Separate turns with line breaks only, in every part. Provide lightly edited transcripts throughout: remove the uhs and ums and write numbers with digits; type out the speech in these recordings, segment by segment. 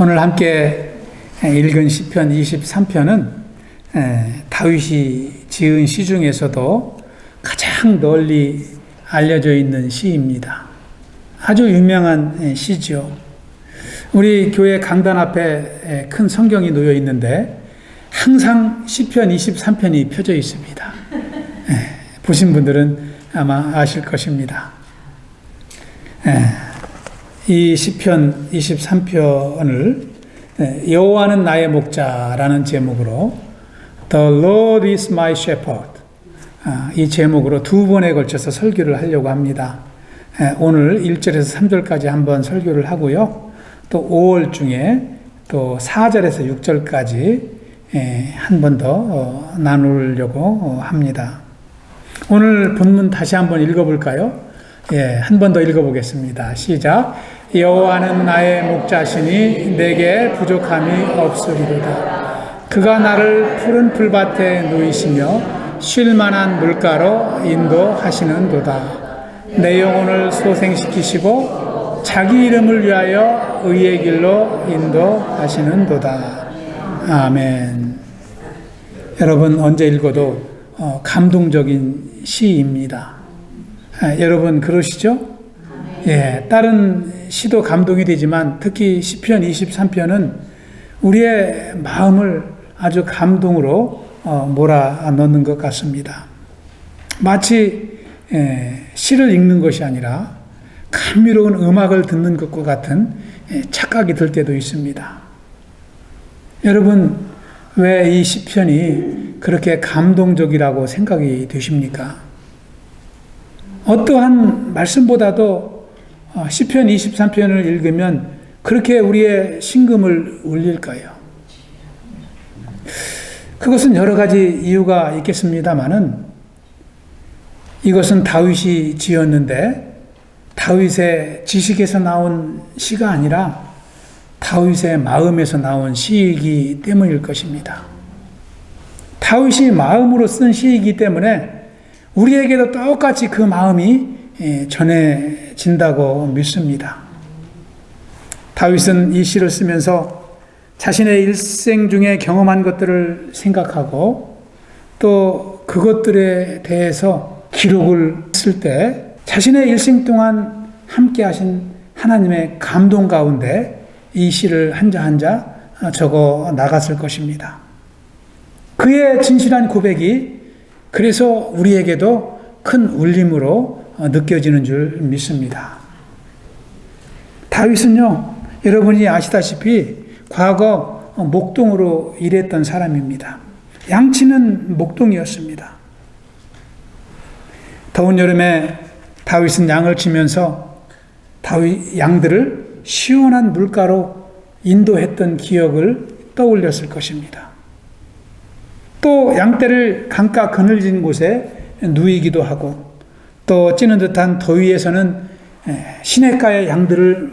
오늘 함께 읽은 시편 23편은 다윗이 지은 시 중에서도 가장 널리 알려져 있는 시입니다. 아주 유명한 시죠. 우리 교회 강단 앞에 큰 성경이 놓여 있는데 항상 시편 23편이 펴져 있습니다. 보신 분들은 아마 아실 것입니다. 이 시편 23편을 여호와는 나의 목자라는 제목으로 The Lord is my shepherd, 이 제목으로 두 번에 걸쳐서 설교를 하려고 합니다. 오늘 1절에서 3절까지 한번 설교를 하고요. 또 5월 중에 또 4절에서 6절까지 한 번 더 나누려고 합니다. 오늘 본문 다시 한번 읽어볼까요? 한 번 더 읽어보겠습니다. 시작. 여호와는 나의 목자시니 내게 부족함이 없으리로다. 그가 나를 푸른 풀밭에 누이시며 쉴만한 물가로 인도하시는도다. 내 영혼을 소생시키시고 자기 이름을 위하여 의의 길로 인도하시는도다. 아멘. 여러분, 언제 읽어도 감동적인 시입니다. 여러분 그러시죠? 다른 시도 감동이 되지만 특히 시편 23편은 우리의 마음을 아주 감동으로 몰아넣는 것 같습니다. 마치 시를 읽는 것이 아니라 감미로운 음악을 듣는 것과 같은 착각이 들 때도 있습니다. 여러분, 왜 이 시편이 그렇게 감동적이라고 생각이 되십니까? 어떠한 말씀보다도 시편 23편을 읽으면 그렇게 우리의 심금을 울릴까요? 그것은 여러 가지 이유가 있겠습니다마는 이것은 다윗이 지었는데 다윗의 지식에서 나온 시가 아니라 다윗의 마음에서 나온 시이기 때문일 것입니다. 다윗이 마음으로 쓴 시이기 때문에 우리에게도 똑같이 그 마음이 전해진다고 믿습니다. 다윗은 이 시를 쓰면서 자신의 일생 중에 경험한 것들을 생각하고 또 그것들에 대해서 기록을 쓸 때 자신의 일생 동안 함께 하신 하나님의 감동 가운데 이 시를 한자 한자 적어 나갔을 것입니다. 그의 진실한 고백이 그래서 우리에게도 큰 울림으로 느껴지는 줄 믿습니다. 다윗은요, 여러분이 아시다시피 과거 목동으로 일했던 사람입니다. 양치는 목동이었습니다. 더운 여름에 다윗은 양을 치면서 양들을 시원한 물가로 인도했던 기억을 떠올렸을 것입니다. 또 양떼를 강가 그늘진 곳에 누이기도 하고 또 찌는 듯한 더위에서는 시냇가의 양들을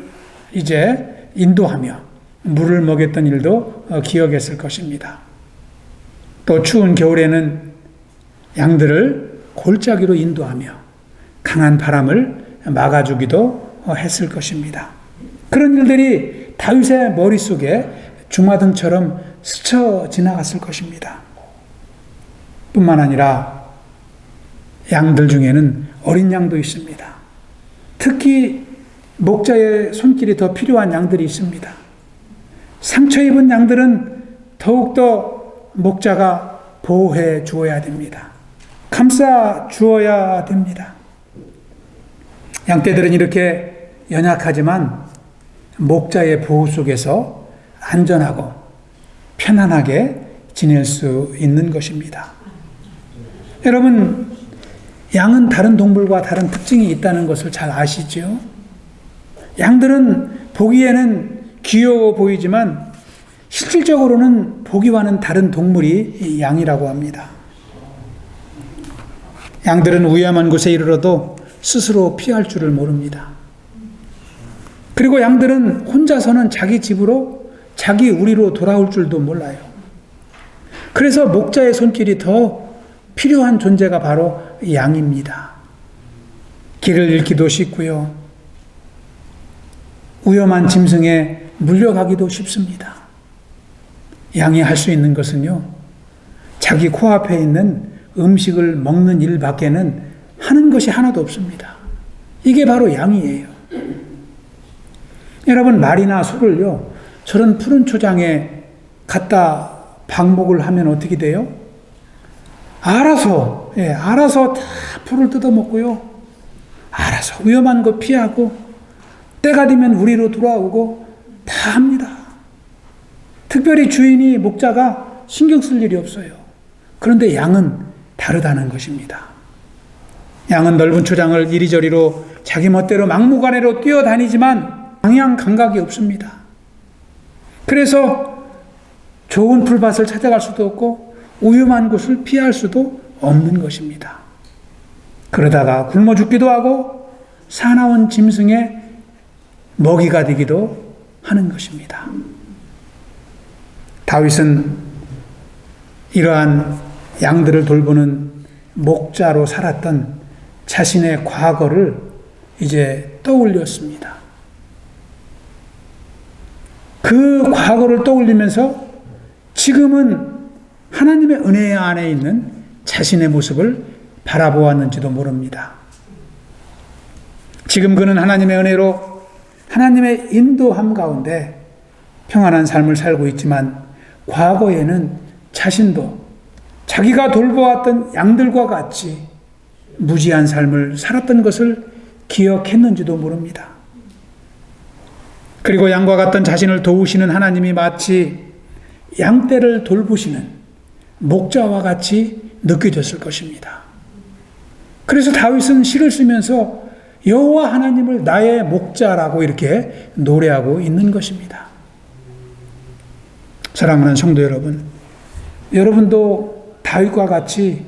이제 인도하며 물을 먹였던 일도 기억했을 것입니다. 또 추운 겨울에는 양들을 골짜기로 인도하며 강한 바람을 막아주기도 했을 것입니다. 그런 일들이 다윗의 머릿속에 주마등처럼 스쳐 지나갔을 것입니다. 뿐만 아니라 양들 중에는 어린 양도 있습니다. 특히 목자의 손길이 더 필요한 양들이 있습니다. 상처 입은 양들은 더욱더 목자가 보호해 주어야 됩니다. 감싸 주어야 됩니다. 양떼들은 이렇게 연약하지만 목자의 보호 속에서 안전하고 편안하게 지낼 수 있는 것입니다. 여러분, 양은 다른 동물과 다른 특징이 있다는 것을 잘 아시죠? 양들은 보기에는 귀여워 보이지만 실질적으로는 보기와는 다른 동물이 양이라고 합니다. 양들은 위험한 곳에 이르러도 스스로 피할 줄을 모릅니다. 그리고 양들은 혼자서는 자기 집으로, 자기 우리로 돌아올 줄도 몰라요. 그래서 목자의 손길이 더 필요한 존재가 바로 양입니다. 길을 잃기도 쉽고요. 위험한 짐승에 물려가기도 쉽습니다. 양이 할 수 있는 것은요, 자기 코앞에 있는 음식을 먹는 일밖에는 하는 것이 하나도 없습니다. 이게 바로 양이에요. 여러분, 말이나 소를요, 저런 푸른 초장에 갖다 방목을 하면 어떻게 돼요? 알아서 다 풀을 뜯어먹고요. 알아서 위험한 거 피하고 때가 되면 우리로 돌아오고 다 합니다. 특별히 주인이 목자가 신경 쓸 일이 없어요. 그런데 양은 다르다는 것입니다. 양은 넓은 초장을 이리저리로 자기 멋대로 막무가내로 뛰어다니지만 방향 감각이 없습니다. 그래서 좋은 풀밭을 찾아갈 수도 없고 위험한 곳을 피할 수도 없는 것입니다. 그러다가 굶어 죽기도 하고 사나운 짐승의 먹이가 되기도 하는 것입니다. 다윗은 이러한 양들을 돌보는 목자로 살았던 자신의 과거를 이제 떠올렸습니다. 그 과거를 떠올리면서 지금은 하나님의 은혜 안에 있는 자신의 모습을 바라보았는지도 모릅니다. 지금 그는 하나님의 은혜로 하나님의 인도함 가운데 평안한 삶을 살고 있지만 과거에는 자신도 자기가 돌보았던 양들과 같이 무지한 삶을 살았던 것을 기억했는지도 모릅니다. 그리고 양과 같던 자신을 도우시는 하나님이 마치 양떼를 돌보시는 목자와 같이 느껴졌을 것입니다. 그래서 다윗은 시를 쓰면서 여호와 하나님을 나의 목자라고 이렇게 노래하고 있는 것입니다. 사랑하는 성도 여러분, 여러분도 다윗과 같이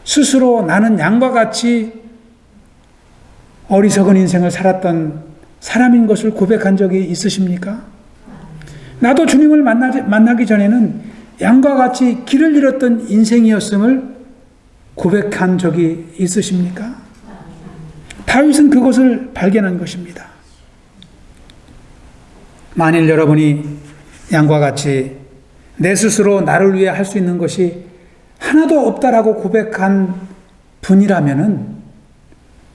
스스로 나는 양과 같이 어리석은 인생을 살았던 사람인 것을 고백한 적이 있으십니까? 나도 주님을 만나기 전에는 양과 같이 길을 잃었던 인생이었음을 고백한 적이 있으십니까? 다윗은 그것을 발견한 것입니다. 만일 여러분이 양과 같이 내 스스로 나를 위해 할 수 있는 것이 하나도 없다라고 고백한 분이라면은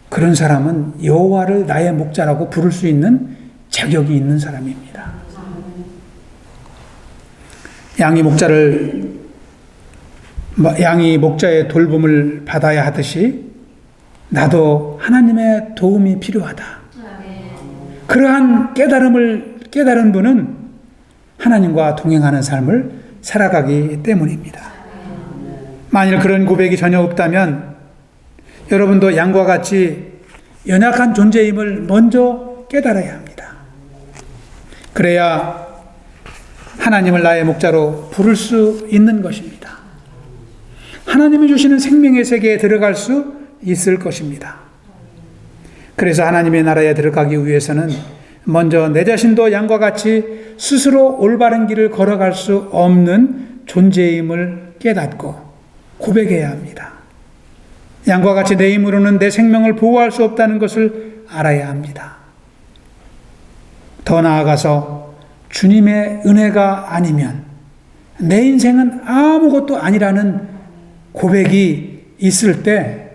그런 사람은 여호와를 나의 목자라고 부를 수 있는 자격이 있는 사람입니다. 양이 목자의 돌봄을 받아야 하듯이 나도 하나님의 도움이 필요하다. 그러한 깨달은 분은 하나님과 동행하는 삶을 살아가기 때문입니다. 만일 그런 고백이 전혀 없다면 여러분도 양과 같이 연약한 존재임을 먼저 깨달아야 합니다. 그래야 하나님을 나의 목자로 부를 수 있는 것입니다. 하나님이 주시는 생명의 세계에 들어갈 수 있을 것입니다. 그래서 하나님의 나라에 들어가기 위해서는 먼저 내 자신도 양과 같이 스스로 올바른 길을 걸어갈 수 없는 존재임을 깨닫고 고백해야 합니다. 양과 같이 내 힘으로는 내 생명을 보호할 수 없다는 것을 알아야 합니다. 더 나아가서 주님의 은혜가 아니면 내 인생은 아무것도 아니라는 고백이 있을 때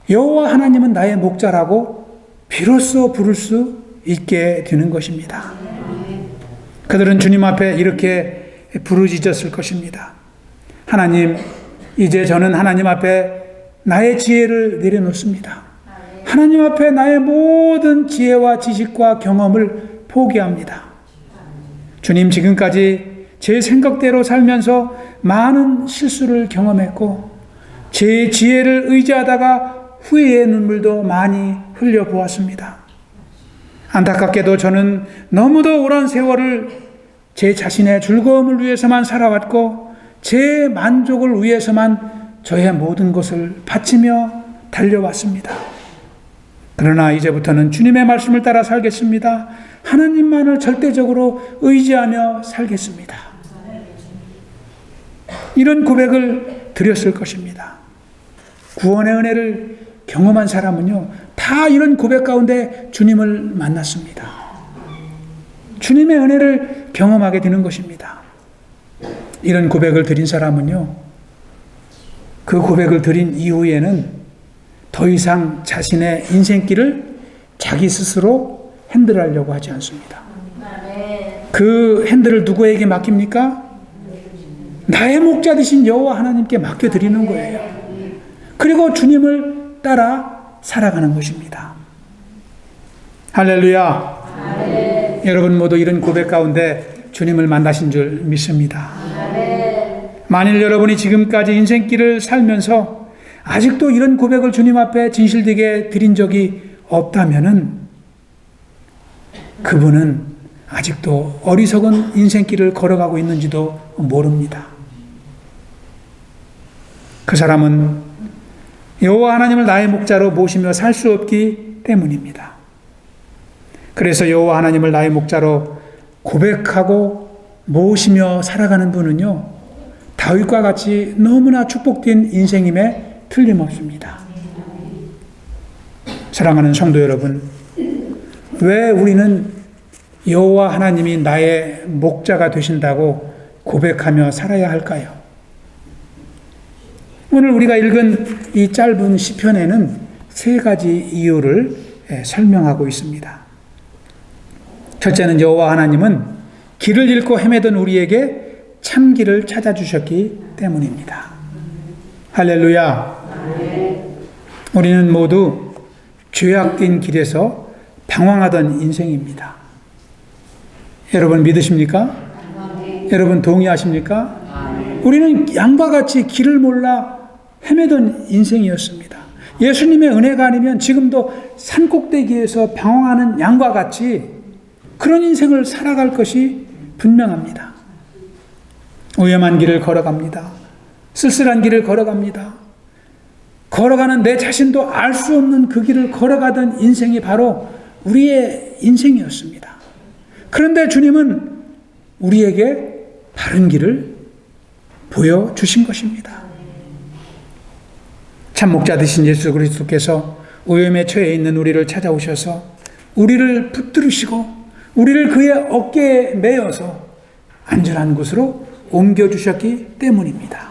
여호와 하나님은 나의 목자라고 비로소 부를 수 있게 되는 것입니다. 그들은 주님 앞에 이렇게 부르짖었을 것입니다. 하나님, 이제 저는 하나님 앞에 나의 지혜를 내려놓습니다. 하나님 앞에 나의 모든 지혜와 지식과 경험을 포기합니다. 주님, 지금까지 제 생각대로 살면서 많은 실수를 경험했고 제 지혜를 의지하다가 후회의 눈물도 많이 흘려보았습니다. 안타깝게도 저는 너무도 오랜 세월을 제 자신의 즐거움을 위해서만 살아왔고 제 만족을 위해서만 저의 모든 것을 바치며 달려왔습니다. 그러나 이제부터는 주님의 말씀을 따라 살겠습니다. 하나님만을 절대적으로 의지하며 살겠습니다. 이런 고백을 드렸을 것입니다. 구원의 은혜를 경험한 사람은요, 다 이런 고백 가운데 주님을 만났습니다. 주님의 은혜를 경험하게 되는 것입니다. 이런 고백을 드린 사람은요, 그 고백을 드린 이후에는 더 이상 자신의 인생길을 자기 스스로 핸들하려고 하지 않습니다. 그 핸들을 누구에게 맡깁니까? 나의 목자 되신 여호와 하나님께 맡겨드리는 거예요. 그리고 주님을 따라 살아가는 것입니다. 할렐루야. 여러분 모두 이런 고백 가운데 주님을 만나신 줄 믿습니다. 만일 여러분이 지금까지 인생길을 살면서 아직도 이런 고백을 주님 앞에 진실되게 드린 적이 없다면은 그분은 아직도 어리석은 인생길을 걸어가고 있는지도 모릅니다. 그 사람은 여호와 하나님을 나의 목자로 모시며 살 수 없기 때문입니다. 그래서 여호와 하나님을 나의 목자로 고백하고 모시며 살아가는 분은요, 다윗과 같이 너무나 축복된 인생임에 틀림없습니다. 사랑하는 성도 여러분, 왜 우리는 여호와 하나님이 나의 목자가 되신다고 고백하며 살아야 할까요? 오늘 우리가 읽은 이 짧은 시편에는 세 가지 이유를 설명하고 있습니다. 첫째는 여호와 하나님은 길을 잃고 헤매던 우리에게 참 길을 찾아주셨기 때문입니다. 할렐루야. 우리는 모두 죄악된 길에서 방황하던 인생입니다. 여러분 믿으십니까? 여러분 동의하십니까? 우리는 양과 같이 길을 몰라 헤매던 인생이었습니다. 예수님의 은혜가 아니면 지금도 산꼭대기에서 방황하는 양과 같이 그런 인생을 살아갈 것이 분명합니다. 위험한 길을 걸어갑니다. 쓸쓸한 길을 걸어갑니다. 걸어가는 내 자신도 알 수 없는 그 길을 걸어가던 인생이 바로 우리의 인생이었습니다. 그런데 주님은 우리에게 바른 길을 보여주신 것입니다. 참 목자 되신 예수 그리스도께서 위험에 처해 있는 우리를 찾아오셔서 우리를 붙들으시고 우리를 그의 어깨에 메어서 안전한 곳으로 옮겨주셨기 때문입니다.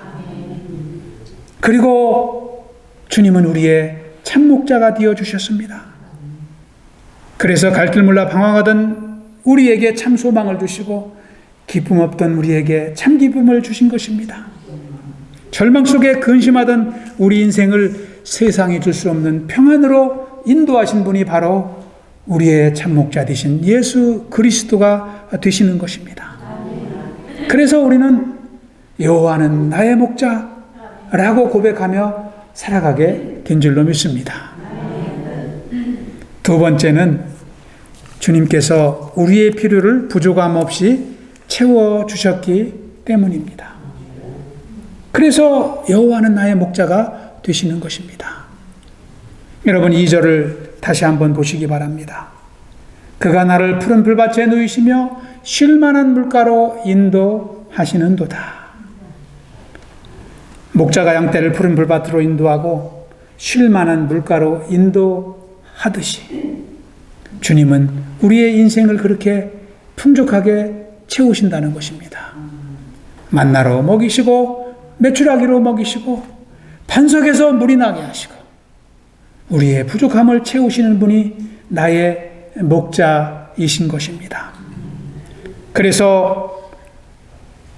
그리고 주님은 우리의 참 목자가 되어주셨습니다. 그래서 갈 길 몰라 방황하던 우리에게 참 소망을 주시고 기쁨 없던 우리에게 참 기쁨을 주신 것입니다. 절망 속에 근심하던 우리 인생을 세상이 줄 수 없는 평안으로 인도하신 분이 바로 우리의 참 목자 되신 예수 그리스도가 되시는 것입니다. 그래서 우리는 여호와는 나의 목자라고 고백하며 살아가게 된 줄로 믿습니다. 두 번째는 주님께서 우리의 필요를 부족함 없이 채워주셨기 때문입니다. 그래서 여호와는 나의 목자가 되시는 것입니다. 여러분 2절을 다시 한번 보시기 바랍니다. 그가 나를 푸른 불밭에 누이시며 쉴만한 물가로 인도하시는도다. 목자가 양떼를 푸른 불밭으로 인도하고 쉴만한 물가로 인도하듯이 주님은 우리의 인생을 그렇게 풍족하게 채우신다는 것입니다. 만나로 먹이시고 메추라기로 먹이시고 반석에서 물이 나게 하시고 우리의 부족함을 채우시는 분이 나의 목자이신 것입니다. 그래서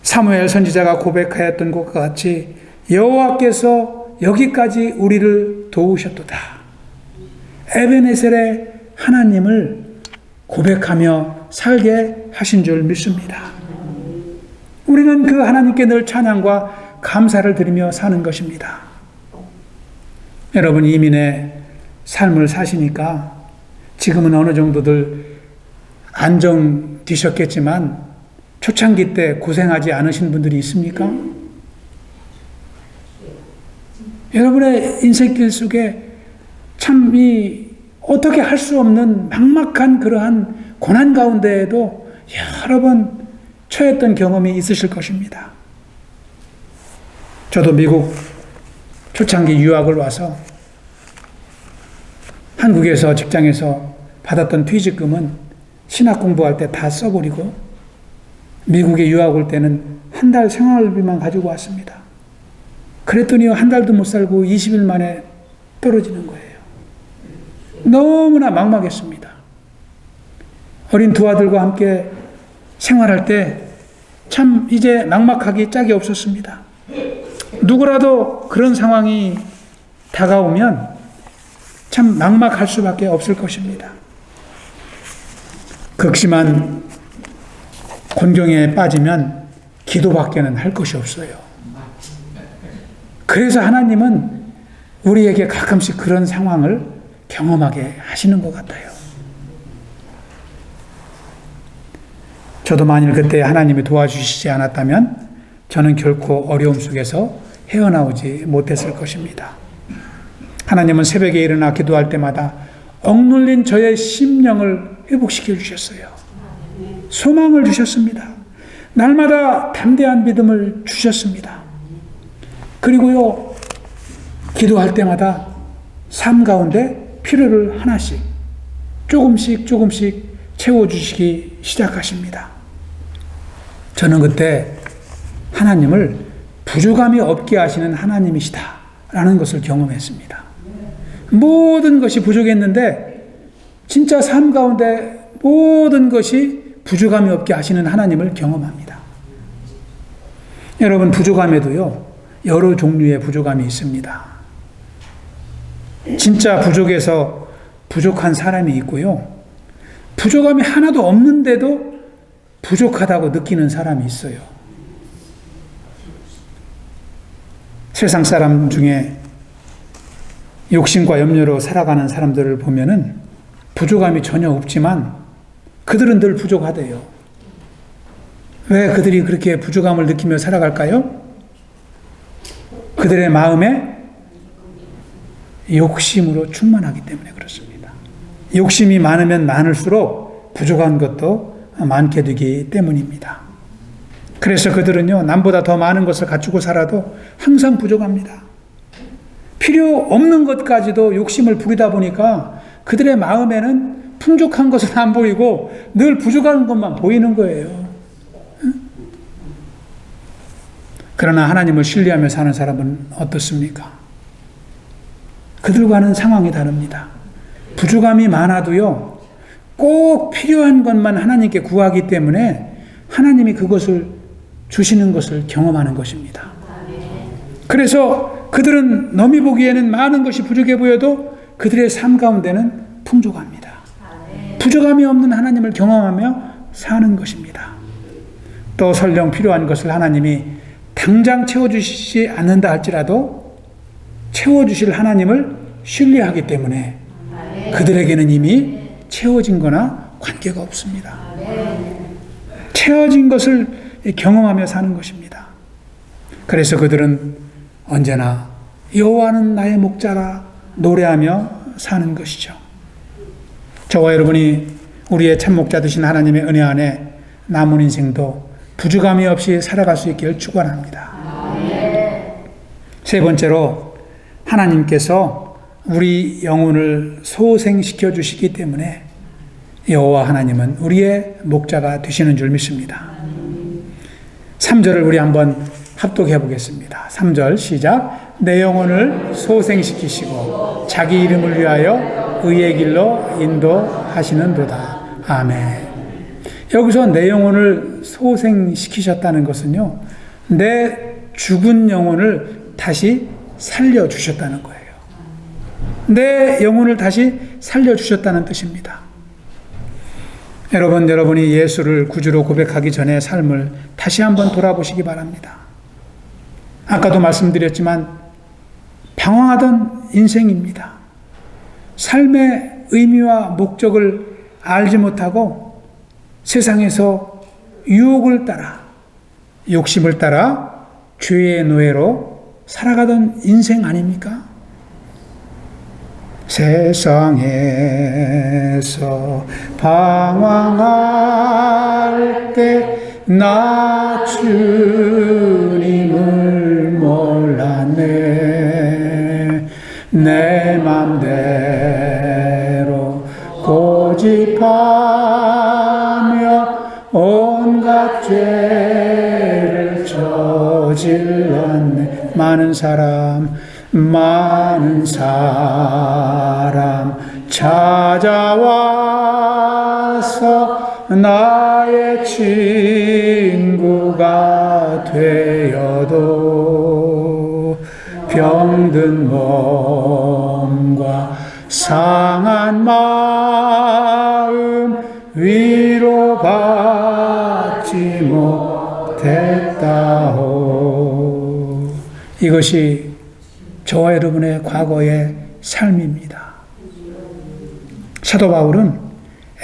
사무엘 선지자가 고백하였던 것과 같이 여호와께서 여기까지 우리를 도우셨도다. 에베네셀의 하나님을 고백하며 살게 하신 줄 믿습니다. 우리는 그 하나님께 늘 찬양과 감사를 드리며 사는 것입니다. 여러분 이민의 삶을 사시니까 지금은 어느 정도들 안정되셨겠지만 초창기 때 고생하지 않으신 분들이 있습니까? 여러분의 인생길 속에 참 어떻게 할 수 없는 막막한 그러한 고난 가운데에도 여러 번 처했던 경험이 있으실 것입니다. 저도 미국 초창기 유학을 와서 한국에서 직장에서 받았던 퇴직금은 신학 공부할 때 다 써버리고 미국에 유학 올 때는 한 달 생활비만 가지고 왔습니다. 그랬더니 한 달도 못 살고 20일 만에 떨어지는 거예요. 너무나 막막했습니다. 어린 두 아들과 함께 생활할 때 참 이제 막막하기 짝이 없었습니다. 누구라도 그런 상황이 다가오면 참 막막할 수밖에 없을 것입니다. 극심한 곤경에 빠지면 기도밖에는 할 것이 없어요. 그래서 하나님은 우리에게 가끔씩 그런 상황을 경험하게 하시는 것 같아요. 저도 만일 그때 하나님이 도와주시지 않았다면 저는 결코 어려움 속에서 헤어나오지 못했을 것입니다. 하나님은 새벽에 일어나 기도할 때마다 억눌린 저의 심령을 회복시켜 주셨어요. 소망을 주셨습니다. 날마다 담대한 믿음을 주셨습니다. 그리고요, 기도할 때마다 삶 가운데 필요를 하나씩 조금씩 채워주시기 시작하십니다. 저는 그때 하나님을 부족함이 없게 하시는 하나님이시다라는 것을 경험했습니다. 모든 것이 부족했는데 진짜 삶 가운데 모든 것이 부족함이 없게 하시는 하나님을 경험합니다. 여러분, 부족함에도요, 여러 종류의 부족함이 있습니다. 진짜 부족해서 부족한 사람이 있고요, 부족함이 하나도 없는데도 부족하다고 느끼는 사람이 있어요. 세상 사람 중에 욕심과 염려로 살아가는 사람들을 보면은 부족함이 전혀 없지만 그들은 늘 부족하대요. 왜 그들이 그렇게 부족함을 느끼며 살아갈까요? 그들의 마음에 욕심으로 충만하기 때문에 그렇습니다. 욕심이 많으면 많을수록 부족한 것도 많게 되기 때문입니다. 그래서 그들은요, 남보다 더 많은 것을 갖추고 살아도 항상 부족합니다. 필요 없는 것까지도 욕심을 부리다 보니까 그들의 마음에는 풍족한 것은 안 보이고 늘 부족한 것만 보이는 거예요. 그러나 하나님을 신뢰하며 사는 사람은 어떻습니까? 그들과는 상황이 다릅니다. 부족함이 많아도요, 꼭 필요한 것만 하나님께 구하기 때문에 하나님이 그것을 주시는 것을 경험하는 것입니다. 그래서 그들은 남이 보기에는 많은 것이 부족해 보여도 그들의 삶 가운데는 풍족합니다. 부족함이 없는 하나님을 경험하며 사는 것입니다. 또 설령 필요한 것을 하나님이 당장 채워주시지 않는다 할지라도 채워주실 하나님을 신뢰하기 때문에 그들에게는 이미 채워진 거나 관계가 없습니다. 채워진 것을 경험하며 사는 것입니다. 그래서 그들은 언제나 여호와는 나의 목자라 노래하며 사는 것이죠. 저와 여러분이 우리의 참목자 되신 하나님의 은혜 안에 남은 인생도 부족함이 없이 살아갈 수 있기를 축원합니다. 세 번째로, 하나님께서 우리 영혼을 소생시켜 주시기 때문에 여호와 하나님은 우리의 목자가 되시는 줄 믿습니다. 3절을 우리 한번 합독해 보겠습니다. 3절 시작. 내 영혼을 소생시키시고 자기 이름을 위하여 의의 길로 인도하시는도다. 아멘. 여기서 내 영혼을 소생시키셨다는 것은요, 내 죽은 영혼을 다시 살려주셨다는 거예요. 내 영혼을 다시 살려주셨다는 뜻입니다. 여러분이 예수를 구주로 고백하기 전에 삶을 다시 한번 돌아보시기 바랍니다. 아까도 말씀드렸지만 방황하던 인생입니다. 삶의 의미와 목적을 알지 못하고 세상에서 유혹을 따라, 욕심을 따라 죄의 노예로 살아가던 인생 아닙니까? 세상에서 방황할 때 나 주님을 몰랐네. 내 맘대로 고집하 죄를 저질렀네. 많은 사람 찾아와서 나의 친구가 되어도 병든 몸과 상한 마음 위로받지 못했다오. 이것이 저와 여러분의 과거의 삶입니다. 사도 바울은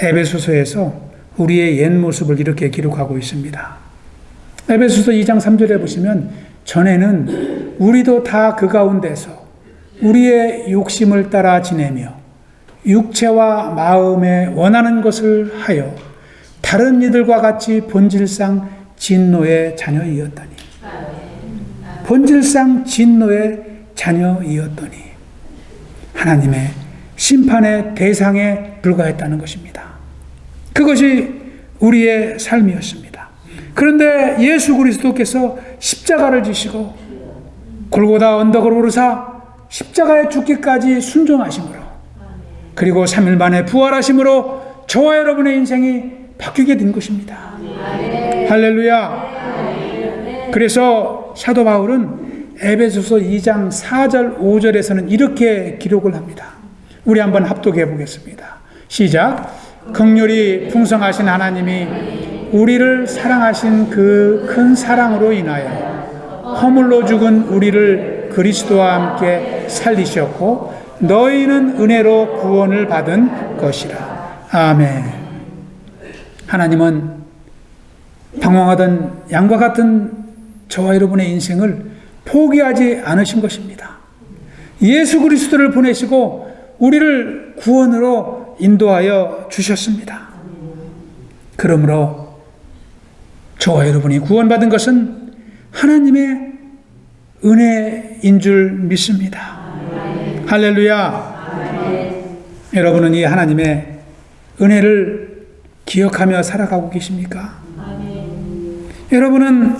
에베소서에서 우리의 옛 모습을 이렇게 기록하고 있습니다. 에베소서 2장 3절에 보시면 전에는 우리도 다 그 가운데서 우리의 욕심을 따라 지내며 육체와 마음에 원하는 것을 하여 다른 이들과 같이 본질상 진노의 자녀이었더니 본질상 진노의 자녀이었더니 하나님의 심판의 대상에 불과했다는 것입니다. 그것이 우리의 삶이었습니다. 그런데 예수 그리스도께서 십자가를 지시고 골고다 언덕을 오르사 십자가에 죽기까지 순종하심으로 그리고 3일 만에 부활하심으로 저와 여러분의 인생이 바뀌게 된 것입니다. 할렐루야. 그래서 사도 바울은 에베소서 2장 4절 5절에서는 이렇게 기록을 합니다. 우리 한번 합독해 보겠습니다. 시작. 긍휼이 풍성하신 하나님이 우리를 사랑하신 그 큰 사랑으로 인하여 허물로 죽은 우리를 그리스도와 함께 살리셨고 너희는 은혜로 구원을 받은 것이라. 아멘. 하나님은 방황하던 양과 같은 저와 여러분의 인생을 포기하지 않으신 것입니다. 예수 그리스도를 보내시고 우리를 구원으로 인도하여 주셨습니다. 그러므로 저와 여러분이 구원받은 것은 하나님의 은혜인 줄 믿습니다. 할렐루야. 여러분은 이 하나님의 은혜를 기억하며 살아가고 계십니까? 여러분은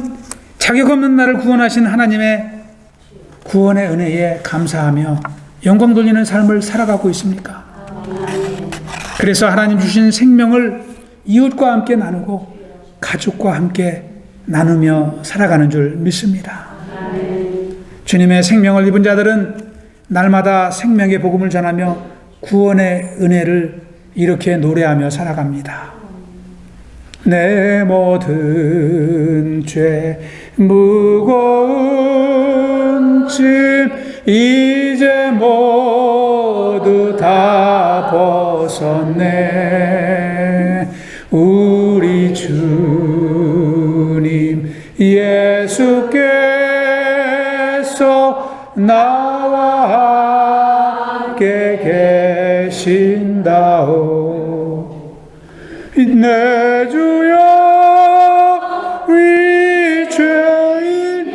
자격 없는 나를 구원하신 하나님의 구원의 은혜에 감사하며 영광 돌리는 삶을 살아가고 있습니까? 그래서 하나님 주신 생명을 이웃과 함께 나누고 가족과 함께 나누며 살아가는 줄 믿습니다. 주님의 생명을 입은 자들은 날마다 생명의 복음을 전하며 구원의 은혜를 이렇게 노래하며 살아갑니다. 내 모든 죄 무거운 짐 이제 모두 다 벗었네. 우리 주님 예수께서 나와 함께 계신다오. 내 주여 위 죄인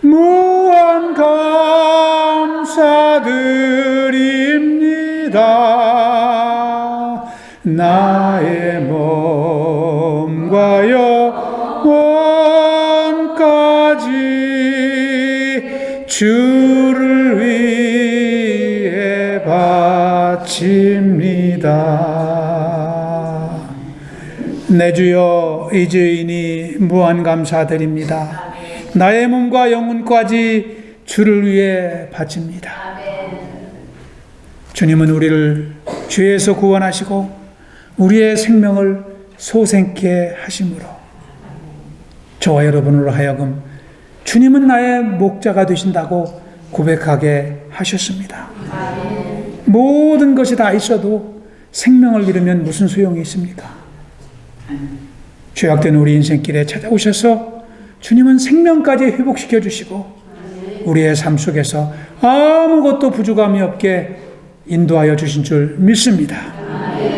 무한 감사드립니다. 나의 몸과 영혼까지 주를 위해 바칩니다. 내 주여 이 죄인이 무한 감사드립니다. 나의 몸과 영혼까지 주를 위해 바칩니다. 주님은 우리를 죄에서 구원하시고 우리의 생명을 소생케 하심으로 저와 여러분으로 하여금 주님은 나의 목자가 되신다고 고백하게 하셨습니다. 모든 것이 다 있어도 생명을 잃으면 무슨 소용이 있습니까? 죄악된 우리 인생길에 찾아오셔서 주님은 생명까지 회복시켜 주시고 우리의 삶 속에서 아무것도 부족함이 없게 인도하여 주신 줄 믿습니다.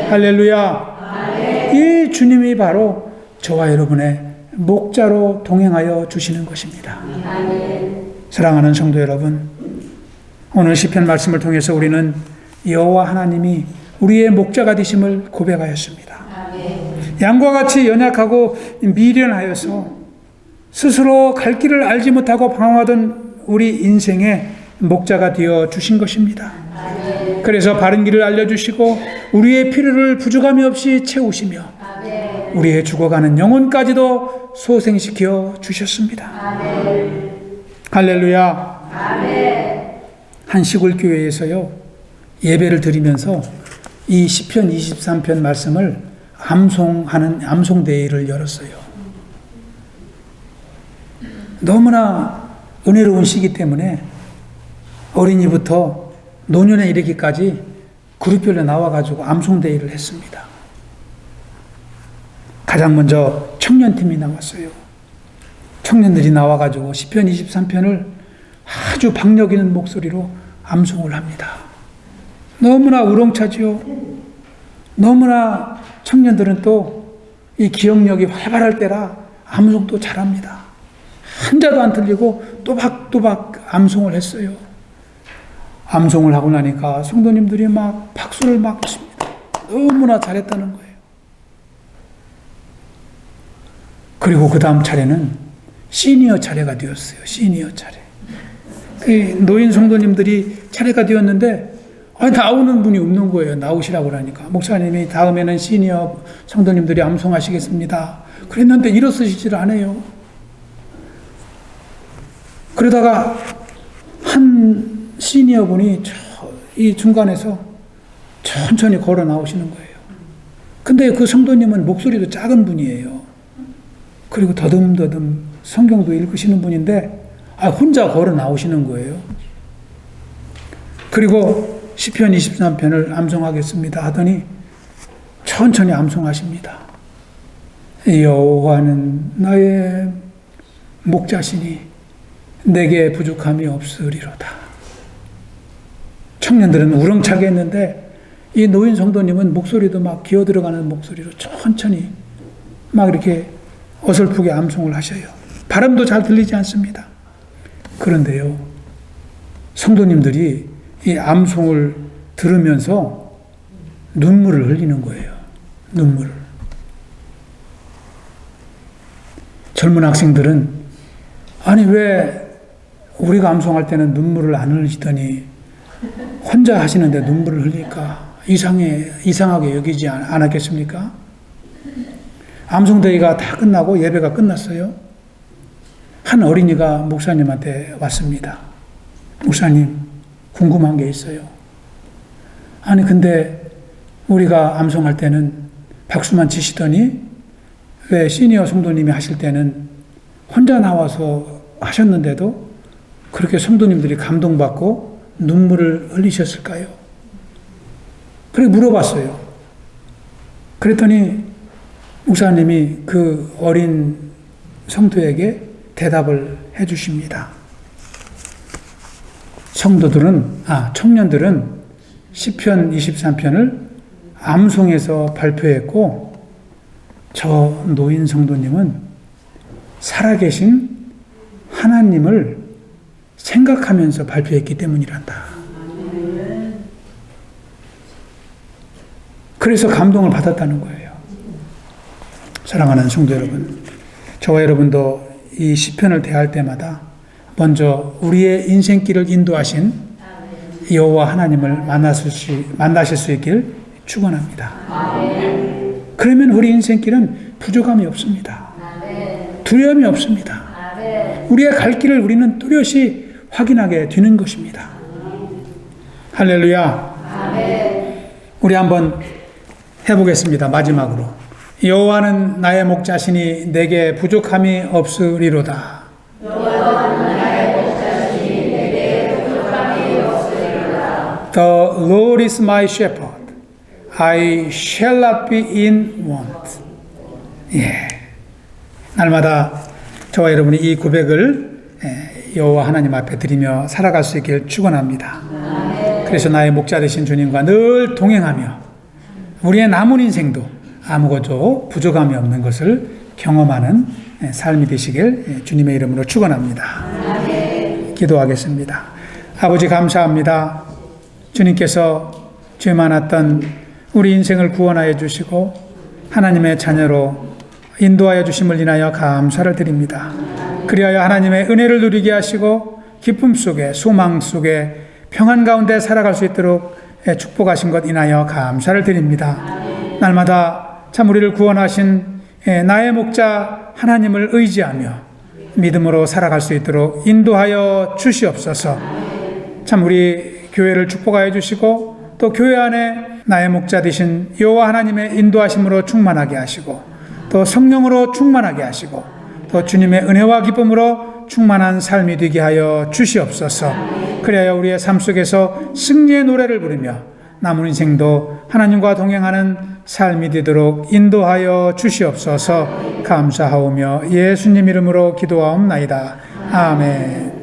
할렐루야. 이 주님이 바로 저와 여러분의 목자로 동행하여 주시는 것입니다. 사랑하는 성도 여러분, 오늘 시편 말씀을 통해서 우리는 여호와 하나님이 우리의 목자가 되심을 고백하였습니다. 양과 같이 연약하고 미련하여서 스스로 갈 길을 알지 못하고 방황하던 우리 인생의 목자가 되어 주신 것입니다. 그래서 바른 길을 알려주시고 우리의 필요를 부족함이 없이 채우시며 우리의 죽어가는 영혼까지도 소생시켜 주셨습니다. 할렐루야. 한 시골 교회에서요, 예배를 드리면서 이 시편 23편 말씀을 암송하는 암송대회를 열었어요. 너무나 은혜로운 시기 때문에 어린이부터 노년에 이르기까지 그룹별로 나와가지고 암송대회를 했습니다. 가장 먼저 청년팀이 나왔어요. 청년들이 나와가지고 시편 23편을 아주 박력 있는 목소리로 암송을 합니다. 너무나 우렁차지요. 너무나 청년들은 또 이 기억력이 활발할 때라 암송도 잘합니다. 한자도 안 틀리고 또박또박 암송을 했어요. 암송을 하고 나니까 성도님들이 막 박수를 막 칩니다. 너무나 잘했다는 거예요. 그리고 그 다음 차례는 시니어 차례가 되었어요. 시니어 차례. 노인 성도님들이 차례가 되었는데 나오는 분이 없는 거예요. 나오시라고 그러니까. 목사님이 다음에는 시니어 성도님들이 암송하시겠습니다. 그랬는데 일어서시질 않아요. 그러다가 한 시니어 분이 이 중간에서 천천히 걸어 나오시는 거예요. 근데 그 성도님은 목소리도 작은 분이에요. 그리고 더듬더듬 성경도 읽으시는 분인데 혼자 걸어 나오시는 거예요. 그리고 시편 23편을 암송하겠습니다 하더니 천천히 암송하십니다. 여호와는 나의 목자시니 내게 부족함이 없으리로다. 청년들은 우렁차게 했는데 이 노인 성도님은 목소리도 막 기어 들어가는 목소리로 천천히 막 이렇게 어설프게 암송을 하셔요. 발음도 잘 들리지 않습니다. 그런데요, 성도님들이 이 암송을 들으면서 눈물을 흘리는 거예요. 눈물을. 젊은 학생들은 아니 왜 우리가 암송할 때는 눈물을 안 흘리시더니 혼자 하시는데 눈물을 흘릴까? 이상하게 여기지 않았겠습니까? 암송대회가 다 끝나고 예배가 끝났어요. 한 어린이가 목사님한테 왔습니다. 목사님, 궁금한 게 있어요. 아니 근데 우리가 암송할 때는 박수만 치시더니 왜 시니어 성도님이 하실 때는 혼자 나와서 하셨는데도 그렇게 성도님들이 감동받고 눈물을 흘리셨을까요? 그래 물어봤어요. 그랬더니 목사님이 그 어린 성도에게 대답을 해 주십니다. 청년들은 시편 23편을 암송해서 발표했고 저 노인 성도님은 살아계신 하나님을 생각하면서 발표했기 때문이란다. 그래서 감동을 받았다는 거예요. 사랑하는 성도 여러분, 저와 여러분도 이 시편을 대할 때마다 먼저 우리의 인생길을 인도하신 여호와 하나님을 만나실 수 있길 축원합니다. 그러면 우리 인생길은 부족함이 없습니다. 두려움이 없습니다. 우리의 갈 길을 우리는 뚜렷이 확인하게 되는 것입니다. 할렐루야. 우리 한번 해보겠습니다. 마지막으로. 여호와는 나의 목자시니 내게 부족함이 없으리로다. The Lord is my shepherd. I shall not be in want. 예. 날마다 저와 여러분이 이 고백을 여호와 하나님 앞에 드리며 살아갈 수 있길 축원합니다. 그래서 나의 목자 되신 주님과 늘 동행하며 우리의 남은 인생도 아무것도 부족함이 없는 것을 경험하는 삶이 되시길 주님의 이름으로 축원합니다. 기도하겠습니다. 아버지 감사합니다. 주님께서 죄 많았던 우리 인생을 구원하여 주시고 하나님의 자녀로 인도하여 주심을 인하여 감사를 드립니다. 그리하여 하나님의 은혜를 누리게 하시고 기쁨 속에 소망 속에 평안 가운데 살아갈 수 있도록 축복하신 것 인하여 감사를 드립니다. 날마다 참 우리를 구원하신 나의 목자 하나님을 의지하며 믿음으로 살아갈 수 있도록 인도하여 주시옵소서. 참 우리 교회를 축복하여 주시고 또 교회 안에 나의 목자 되신 여호와 하나님의 인도하심으로 충만하게 하시고 또 성령으로 충만하게 하시고 또 주님의 은혜와 기쁨으로 충만한 삶이 되게 하여 주시옵소서. 그래야 우리의 삶 속에서 승리의 노래를 부르며 남은 인생도 하나님과 동행하는 삶이 되도록 인도하여 주시옵소서. 감사하오며 예수님 이름으로 기도하옵나이다. 아멘.